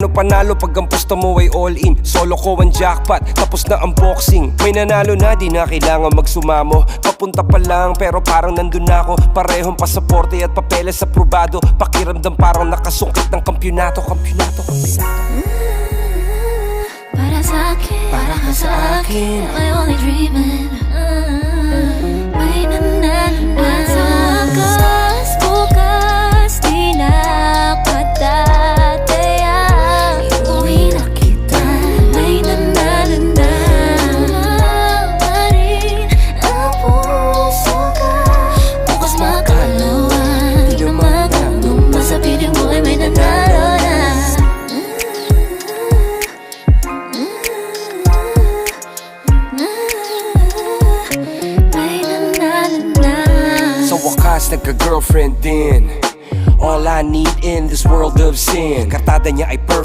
Paano panalo pag ang pusta mo ay all in? Solo ko ang jackpot, tapos na ang boxing. May nanalo na, di na kailangan magsumamo. Papunta pa lang pero parang nandun na ako. Parehong pasaporte at papeles aprobado. Pakiramdam parang nakasungkit ng kampyonato. Para sa akin, Para ka sa akin. my only dreaming. May nananana sa wakas, bukas, di na patataya. Iuwi na kita, may nananana pa rin ang puso ka. Bukas makalawan, di na magandong sa piling mo ay may nanalo na. Sa wakas, nagka-girlfriend din. All I need in this world of sin. Kartada niya ay perfect.